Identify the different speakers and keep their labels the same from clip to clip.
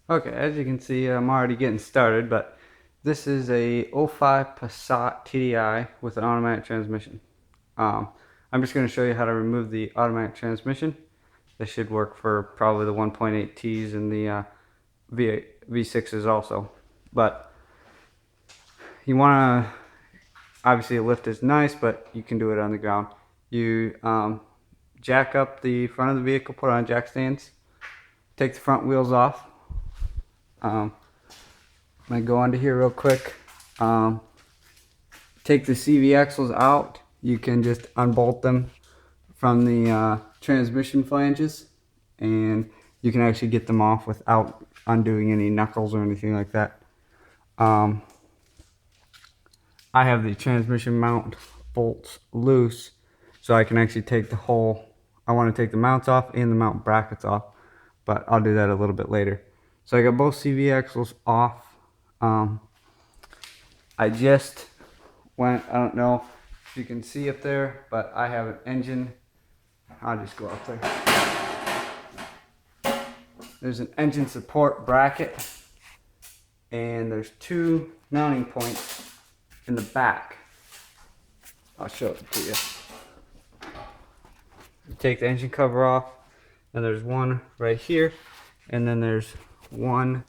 Speaker 1: Okay, as you can see, I'm already getting started, but this is a '05 Passat TDI with an automatic transmission. I'm just going to show you how to remove the automatic transmission. This should work for probably the 1.8Ts and the V6s also. But you want to, obviously a lift is nice, but you can do it on the ground. You jack up the front of the vehicle, put on jack stands, take the front wheels off. I'm going to go onto here real quick. Take the CV axles out. You can just unbolt them from the transmission flanges, and you can actually get them off without undoing any knuckles or anything like that. I have the transmission mount bolts loose, so I can actually take the whole, I want to take the mounts off and the mount brackets off, but I'll do that a little bit later. So I got both CV axles off. I just went, I don't know if you can see up there, but I have an engine. I'll just go up there. There's an engine support bracket, and there's two mounting points in the back. I'll show it to you. You take the engine cover off, and there's one right here, and then there's one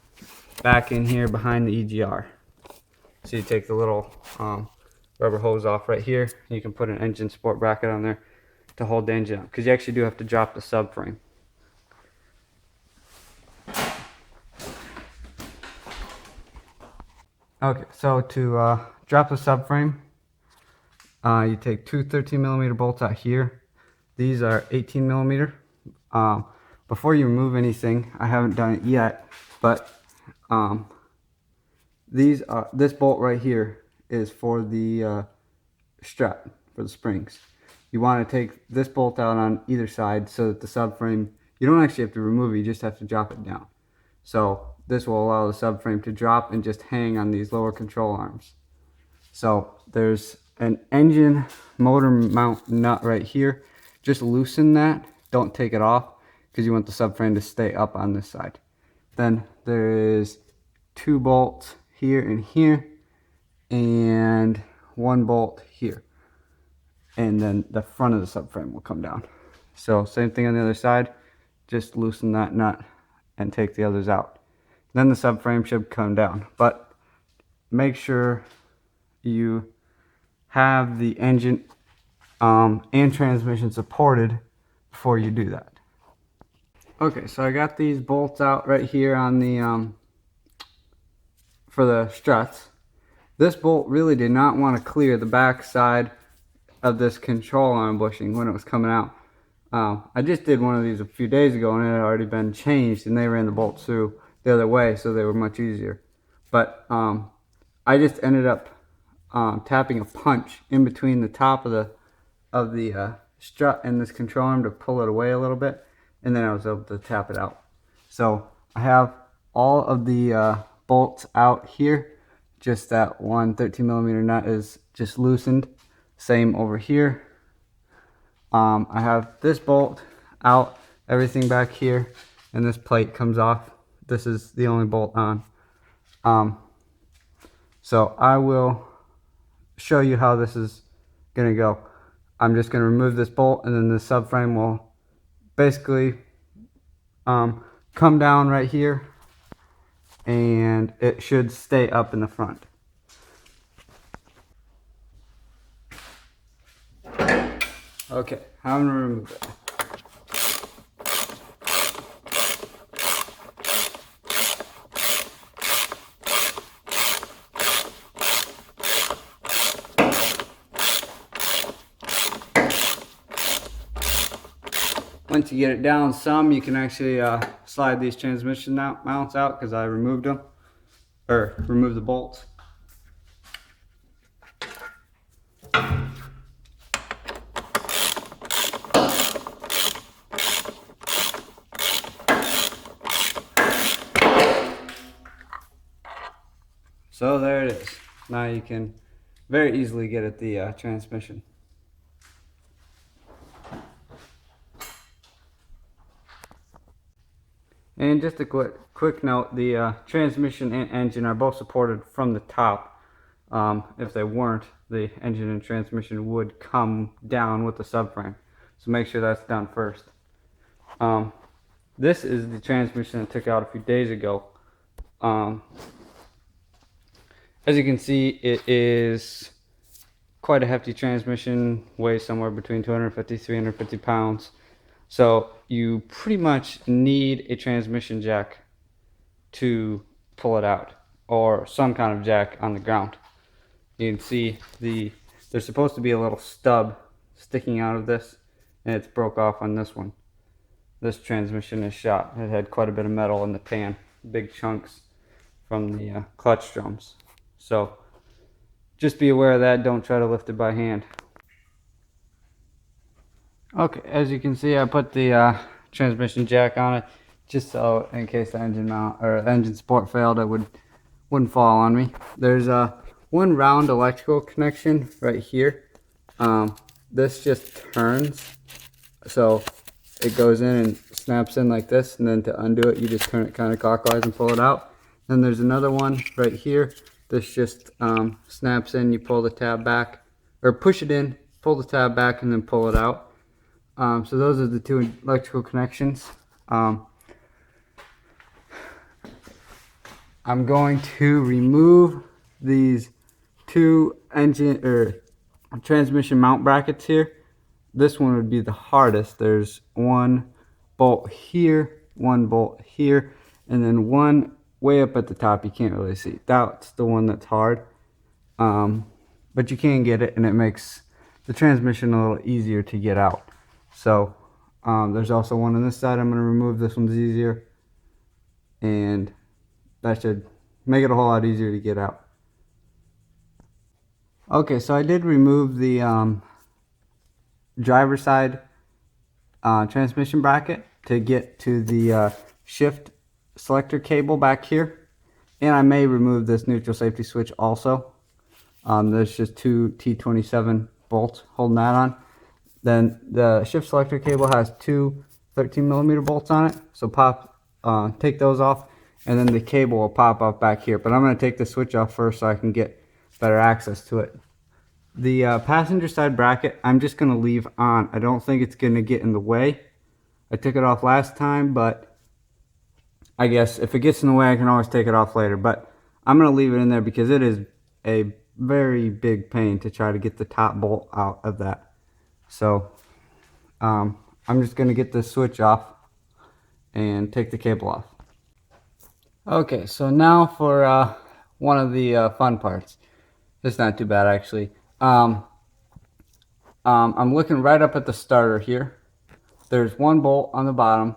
Speaker 1: back in here behind the EGR. So you take the little rubber hose off right here, and you can put an engine support bracket on there to hold the engine up, because you actually do have to drop the subframe. Okay, so to drop the subframe, you take two 13mm bolts out here. These are 18mm. Before you remove anything, I haven't done it yet, but this bolt right here is for the strut, for the springs. You want to take this bolt out on either side so that the subframe, you don't actually have to remove it, you just have to drop it down. So this will allow the subframe to drop and just hang on these lower control arms. So there's an engine motor mount nut right here. Just loosen that, don't take it off, because you want the subframe to stay up on this side. Then there is two bolts here and here, and one bolt here. And then the front of the subframe will come down. So same thing on the other side, just loosen that nut and take the others out. Then the subframe should come down, but make sure you have the engine and transmission supported before you do that. Okay, so I got these bolts out right here on the for the struts. This bolt really did not want to clear the back side of this control arm bushing when it was coming out. I just did one of these a few days ago, and it had already been changed, and they ran the bolts through the other way, so they were much easier. But I just ended up tapping a punch in between the top of the strut and this control arm to pull it away a little bit, and then I was able to tap it out. So I have all of the bolts out here. Just that one 13mm nut is just loosened. Same over here. I have this bolt out, everything back here, and this plate comes off. This is the only bolt on. So I will show you how this is gonna go. I'm just gonna remove this bolt, and then the subframe will basically come down right here, and it should stay up in the front. Okay, I'm gonna remove it. Once you get it down some, you can actually slide these transmission mounts out, because I removed them, or removed the bolts. So there it is. Now you can very easily get at the transmission. And just a quick note, the transmission and engine are both supported from the top. If they weren't, the engine and transmission would come down with the subframe. So make sure that's done first. This is the transmission I took out a few days ago. As you can see, it is quite a hefty transmission, weighs somewhere between 250 350 pounds. So you pretty much need a transmission jack to pull it out, or some kind of jack on the ground. You can see there's supposed to be a little stub sticking out of this, and it's broke off on this one. This transmission is shot. It had quite a bit of metal in the pan, big chunks from the clutch drums. So just be aware of that. Don't try to lift it by hand. Okay, as you can see, I put the transmission jack on it just so in case the engine mount or engine support failed, it wouldn't fall on me. There's one round electrical connection right here. This just turns, so it goes in and snaps in like this, and then to undo it, you just turn it kind of clockwise and pull it out. Then there's another one right here. This just snaps in. You pull the tab back, or push it in, pull the tab back, and then pull it out. So those are the two electrical connections. I'm going to remove these two engine or transmission mount brackets here. This one would be the hardest. There's one bolt here, one bolt here, and then one way up at the top you can't really see. That's the one that's hard. But you can get it, and it makes the transmission a little easier to get out. So there's also one on this side. I'm going to remove. This one's easier, and that should make it a whole lot easier to get out. Okay, so I did remove the driver's side transmission bracket to get to the shift selector cable back here, and I may remove this neutral safety switch also. There's just two T27 bolts holding that on. Then the shift selector cable has two 13mm bolts on it, so take those off, and then the cable will pop up back here. But I'm going to take the switch off first so I can get better access to it. The passenger side bracket I'm just going to leave on. I don't think it's going to get in the way. I took it off last time, but I guess if it gets in the way I can always take it off later. But I'm going to leave it in there because it is a very big pain to try to get the top bolt out of that. So I'm just going to get this switch off and take the cable off. Okay, so now for one of the fun parts. It's not too bad actually. I'm looking right up at the starter here. There's one bolt on the bottom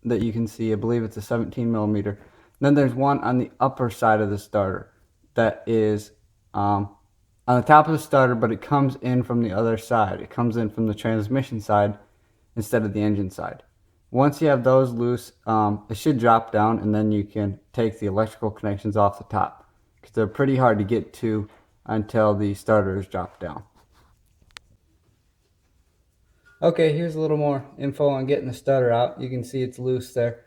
Speaker 1: that you can see. I believe it's a 17mm. Then there's one on the upper side of the starter that is on the top of the starter, but it comes in from the other side. It comes in from the transmission side instead of the engine side. Once you have those loose, it should drop down, and then you can take the electrical connections off the top, because they're pretty hard to get to until the starter is dropped down. Okay, here's a little more info on getting the starter out. You can see it's loose there.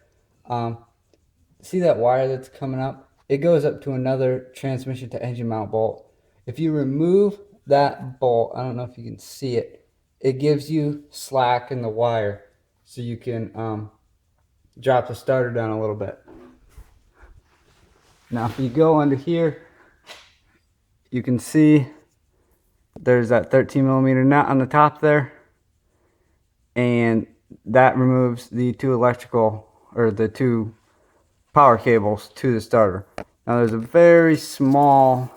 Speaker 1: See that wire that's coming up? It goes up to another transmission to engine mount bolt. If you remove that bolt, I don't know if you can see it, it gives you slack in the wire, so you can drop the starter down a little bit. Now if you go under here, you can see there's that 13mm nut on the top there, and that removes the two electrical, or the two power cables to the starter. Now there's a very small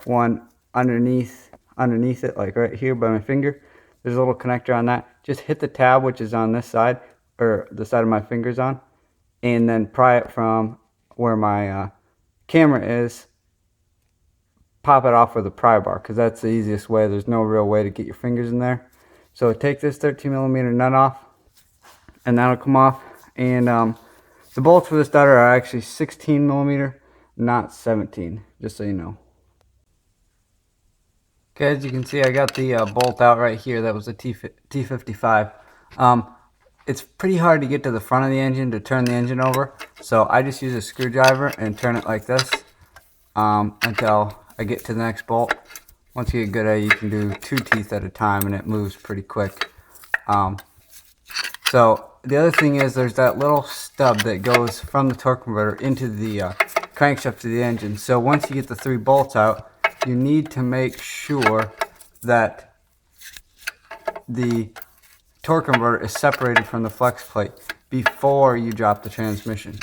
Speaker 1: one underneath it, like right here by my finger. There's a little connector on that. Just hit the tab, which is on this side, or the side of my finger's on, and then pry it from where my camera is. Pop it off with a pry bar, because that's the easiest way. There's no real way to get your fingers in there. So take this 13mm nut off, and that'll come off. And the bolts for the starter are actually 16mm, not 17, just so you know. Okay, as you can see, I got the bolt out right here. That was a T55. it's pretty hard to get to the front of the engine to turn the engine over. So I just use a screwdriver and turn it like this until I get to the next bolt. Once you get good at it, you can do 2 teeth at a time and it moves pretty quick. So the other thing is there's that little stub that goes from the torque converter into the crankshaft of the engine. So once you get the 3 bolts out, you need to make sure that the torque converter is separated from the flex plate before you drop the transmission.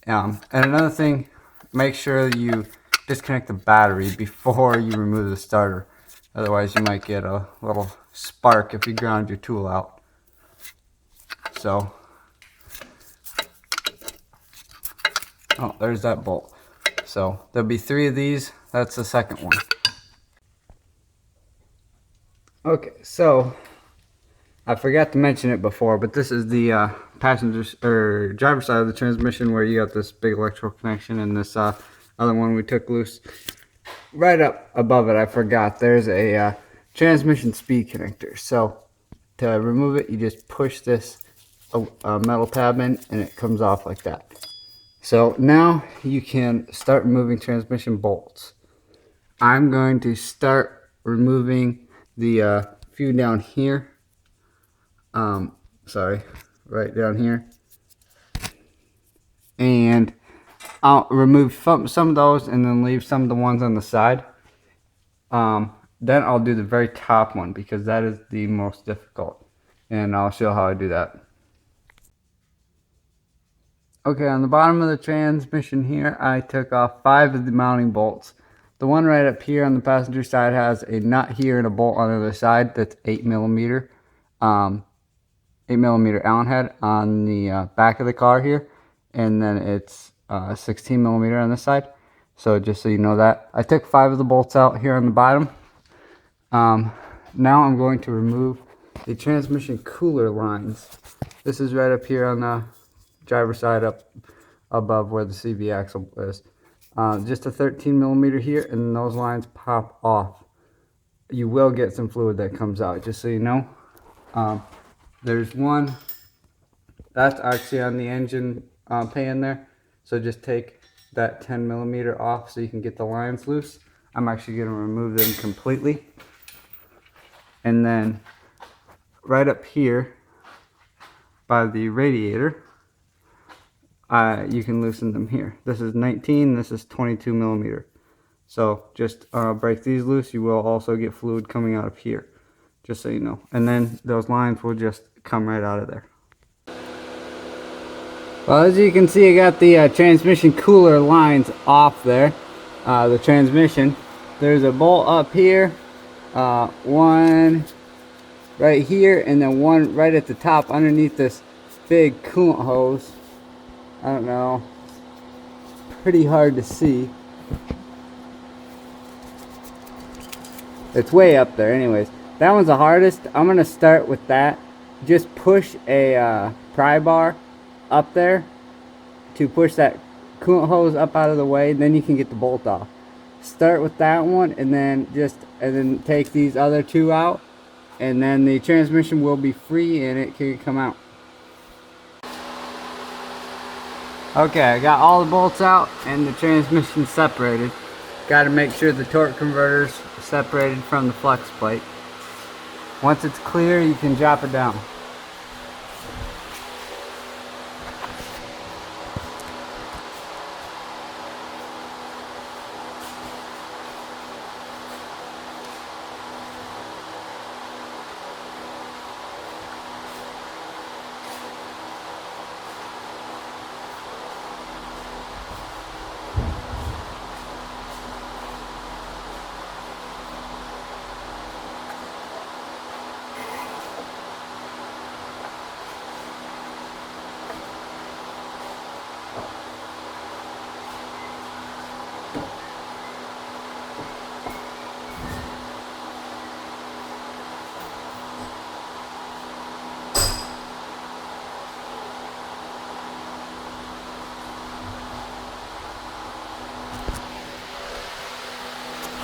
Speaker 1: And another thing, make sure you disconnect the battery before you remove the starter. Otherwise you might get a little spark if you ground your tool out. So, oh, there's that bolt. So there'll be 3 of these. That's the second one. Okay, so I forgot to mention it before, but this is the passenger or driver side of the transmission where you got this big electrical connection and this other one we took loose. Right up above it, I forgot, there's a transmission speed connector. So to remove it, you just push this metal tab in and it comes off like that. So now you can start removing transmission bolts. I'm going to start removing the few down here. Sorry, right down here. And I'll remove some of those and then leave some of the ones on the side. Then I'll do the very top one because that is the most difficult. And I'll show how I do that. Okay, on the bottom of the transmission here, I took off 5 of the mounting bolts. The one right up here on the passenger side has a nut here and a bolt on the other side that's 8mm. 8mm Allen head on the back of the car here. And then it's 16mm on this side. So just so you know that. I took 5 of the bolts out here on the bottom. Now I'm going to remove the transmission cooler lines. This is right up here on the driver's side up above where the CV axle is. Just a 13mm here, and those lines pop off. You will get some fluid that comes out, just so you know. There's one that's actually on the engine pan there, so just take that 10mm off so you can get the lines loose. I'm actually going to remove them completely. And then right up here by the radiator, you can loosen them here. This is 19, this is 22mm. So just break these loose. You will also get fluid coming out of here, just so you know. And then those lines will just come right out of there. Well, as you can see, I got the transmission cooler lines off there. The transmission. There's a bolt up here, one right here, and then one right at the top underneath this big coolant hose. I don't know, pretty hard to see. It's way up there anyways. That one's the hardest. I'm going to start with that. Just push a pry bar up there to push that coolant hose up out of the way, then you can get the bolt off. Start with that one and then take these other 2 out, and then the transmission will be free and it can come out. Okay, I got all the bolts out and the transmission separated. Got to make sure the torque converter's separated from the flex plate. Once it's clear, you can drop it down.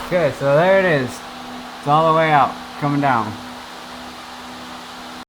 Speaker 1: Okay, so there it is. It's all the way out, coming down.